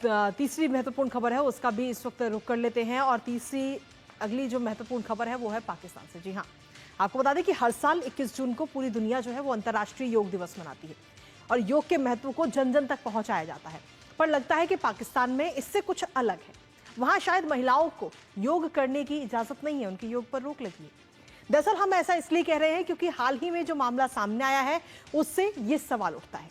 तीसरी महत्वपूर्ण खबर है उसका भी इस वक्त रुख कर लेते हैं। और तीसरी अगली जो महत्वपूर्ण खबर है वो है पाकिस्तान से। जी हाँ, आपको बता दें कि हर साल 21 जून को पूरी दुनिया जो है वो अंतर्राष्ट्रीय योग दिवस मनाती है और योग के महत्व को जन जन तक पहुंचाया जाता है। पर लगता है कि पाकिस्तान में इससे कुछ अलग है। वहां शायद महिलाओं को योग करने की इजाजत नहीं है, उनकी योग पर रोक लगी है। दरअसल हम ऐसा इसलिए कह रहे हैं क्योंकि हाल ही में जो मामला सामने आया है उससे ये सवाल उठता है।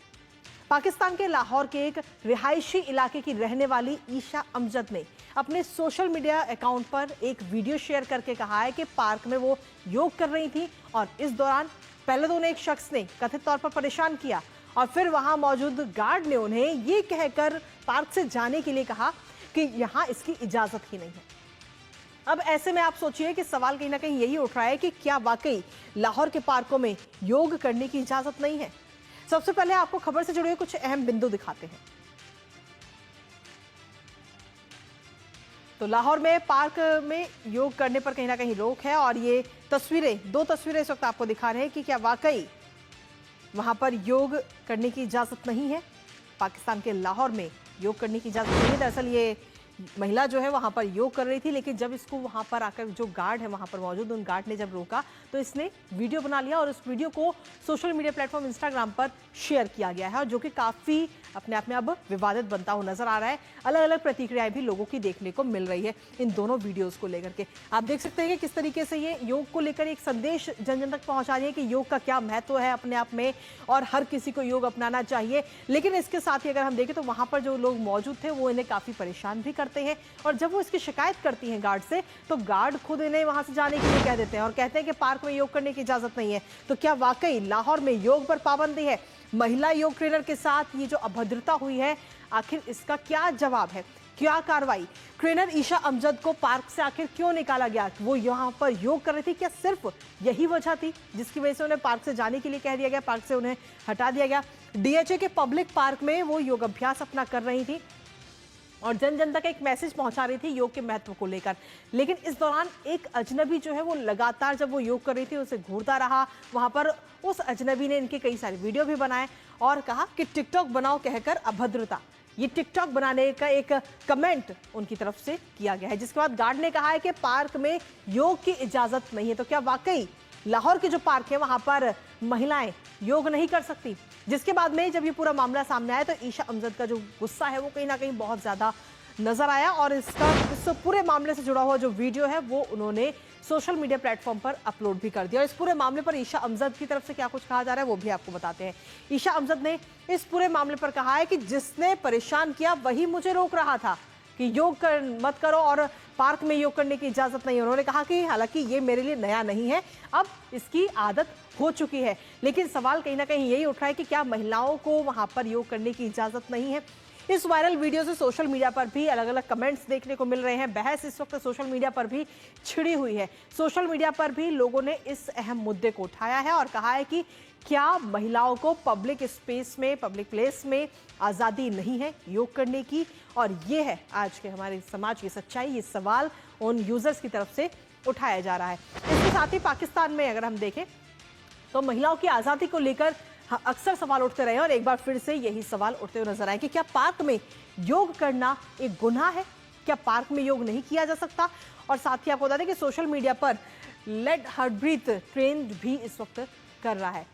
पाकिस्तान के लाहौर के एक रिहायशी इलाके की रहने वाली ईशा अमजद ने अपने सोशल मीडिया अकाउंट पर एक वीडियो शेयर करके कहा है कि पार्क में वो योग कर रही थी और इस दौरान पहले तो उन्हें एक शख्स ने कथित तौर पर परेशान किया और फिर वहां मौजूद गार्ड ने उन्हें ये कहकर पार्क से जाने के लिए कहा कि यहां इसकी इजाजत ही नहीं है। अब ऐसे में आप सोचिए कि सवाल कहीं ना कहीं यही उठ रहा है कि क्या वाकई लाहौर के पार्कों में योग करने की इजाजत नहीं है। सबसे पहले आपको खबर से जुड़े कुछ अहम बिंदु दिखाते हैं। तो लाहौर में पार्क में योग करने पर कहीं ना कहीं रोक है और ये दो तस्वीरें इस वक्त आपको दिखा रहे हैं कि क्या वाकई वहां पर योग करने की इजाजत नहीं है। पाकिस्तान के लाहौर में योग करने की इजाजत नहीं है। दरअसल ये महिला जो है वहां पर योग कर रही थी, लेकिन जब इसको वहां पर आकर जो गार्ड है वहां पर मौजूद उन गार्ड ने जब रोका तो इसने वीडियो बना लिया और उस वीडियो को सोशल मीडिया प्लेटफॉर्म इंस्टाग्राम पर शेयर किया गया है और जो कि काफी अपने आप में अब विवादित बनता हुआ नजर आ रहा है। अलग अलग प्रतिक्रियाएं भी लोगों की देखने को मिल रही है इन दोनों वीडियोस को लेकर के। आप देख सकते हैं कि किस तरीके से ये योग को लेकर एक संदेश जन जन तक पहुंचा रही है कि योग का क्या महत्व है अपने आप में और हर किसी को योग अपनाना चाहिए। लेकिन इसके साथ ही अगर हम देखें तो वहां पर जो लोग मौजूद थे वो इन्हें काफी परेशान भी करते हैं और जब वो इसकी शिकायत करती हैं गार्ड से तो गार्ड खुद इन्हें वहां से जाने के लिए कह देते हैं और कहते हैं कि पार्क में योग करने की इजाजत नहीं है। तो क्या वाकई लाहौर में योग पर पाबंदी है? महिला योग ट्रेनर के साथ ये जो अभद्रता हुई है आखिर इसका क्या जवाब है? क्या कार्रवाई? ट्रेनर ईशा अमजद को पार्क से आखिर क्यों निकाला गया? वो यहाँ पर योग कर रही थी, क्या सिर्फ यही वजह थी जिसकी वजह से उन्हें पार्क से जाने के लिए कह दिया गया, पार्क से उन्हें हटा दिया गया? डीएचए के पब्लिक पार्क में वो योग अभ्यास अपना कर रही थी और जन जन तक एक मैसेज पहुंचा रही थी योग के महत्व को लेकर। लेकिन इस दौरान एक अजनबी जो है वो लगातार जब वो योग कर रही थी उसे घूरता रहा। वहां पर उस अजनबी ने इनके कई सारे वीडियो भी बनाए और कहा कि टिकटॉक बनाओ कहकर अभद्रता। ये टिकटॉक बनाने का एक कमेंट उनकी तरफ से किया गया है, जिसके बाद गार्ड ने कहा है कि पार्क में योग की इजाजत नहीं है। तो क्या वाकई लाहौर के जो पार्क है वहां पर महिलाएं योग नहीं कर सकती? जिसके बाद में जब ये पूरा मामला सामने आया तो ईशा अमजद का जो गुस्सा है वो कहीं ना कहीं बहुत ज्यादा नजर आया और इस पूरे मामले से जुड़ा हुआ जो वीडियो है वो उन्होंने सोशल मीडिया प्लेटफॉर्म पर अपलोड भी कर दिया। और इस पूरे मामले पर ईशा अमजद की तरफ से क्या कुछ कहा जा रहा है वो भी आपको बताते हैं। ईशा अमजद ने इस पूरे मामले पर कहा है कि जिसने परेशान किया वही मुझे रोक रहा था कि योग मत करो और पार्क में योग करने की इजाजत नहीं है। उन्होंने कहा कि हालांकि ये मेरे लिए नया नहीं है, अब इसकी आदत हो चुकी है। लेकिन सवाल कहीं ना कहीं यही उठ रहा है कि क्या महिलाओं को वहां पर योग करने की इजाजत नहीं है? इस वायरल वीडियो से सोशल मीडिया पर भी अलग अलग कमेंट्स देखने को मिल रहे हैं। बहस इस वक्त सोशल मीडिया पर भी छिड़ी हुई है। सोशल मीडिया पर भी लोगों ने इस अहम मुद्दे को उठाया है और कहा है कि क्या महिलाओं को पब्लिक स्पेस में, पब्लिक प्लेस में आज़ादी नहीं है योग करने की? और ये है आज के हमारे समाज की सच्चाई। ये सवाल उन यूजर्स की तरफ से उठाया जा रहा है। इसके साथ ही पाकिस्तान में अगर हम देखें तो महिलाओं की आज़ादी को लेकर अक्सर सवाल उठते रहे और एक बार फिर से यही सवाल उठते हुए नजर आए कि क्या पार्क में योग करना एक गुनाह है? क्या पार्क में योग नहीं किया जा सकता? और साथ ही आपको बता दें कि सोशल मीडिया पर लेट हर ब्रीथ ट्रेंड भी इस वक्त कर रहा है।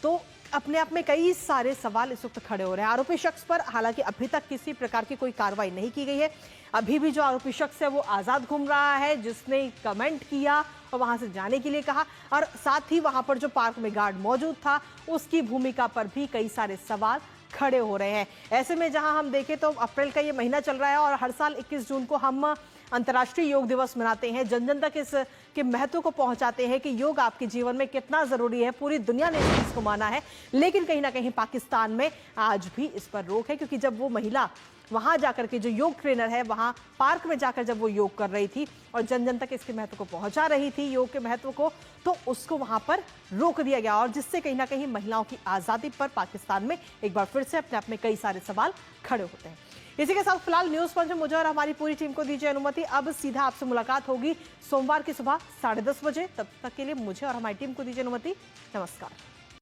तो अपने आप में कई सारे सवाल इस वक्त खड़े हो रहे हैं। आरोपी शख्स पर हालांकि अभी तक किसी प्रकार की कोई कार्रवाई नहीं की गई है। अभी भी जो आरोपी शख्स है वो आज़ाद घूम रहा है, जिसने कमेंट किया और वहां से जाने के लिए कहा और साथ ही वहां पर जो पार्क में गार्ड मौजूद था उसकी भूमिका पर भी कई सारे सवाल खड़े हो रहे हैं। ऐसे में जहां हम देखें तो अप्रैल का ये महीना चल रहा है और हर साल 21 जून को हम अंतर्राष्ट्रीय योग दिवस मनाते हैं, जन जन तक इस के महत्व को पहुंचाते हैं कि योग आपके जीवन में कितना जरूरी है। पूरी दुनिया ने इस चीज को माना है, लेकिन कहीं ना कहीं पाकिस्तान में आज भी इस पर रोक है क्योंकि जब वो महिला वहां जाकर के जो योग ट्रेनर है वहां पार्क में जाकर जब वो योग कर रही थी और जन जन तक इसके महत्व को पहुंचा रही थी, योग के महत्व को, तो उसको वहां पर रोक दिया गया और जिससे कहीं ना कहीं महिलाओं की आजादी पर पाकिस्तान में एक बार फिर से अपने आप में कई सारे सवाल खड़े होते हैं। इसी के साथ फिलहाल न्यूज पंच में मुझे और हमारी पूरी टीम को दीजिए अनुमति। अब सीधा आपसे मुलाकात होगी सोमवार की सुबह 10:30 बजे। तब तक के लिए मुझे और हमारी टीम को दीजिए अनुमति। नमस्कार।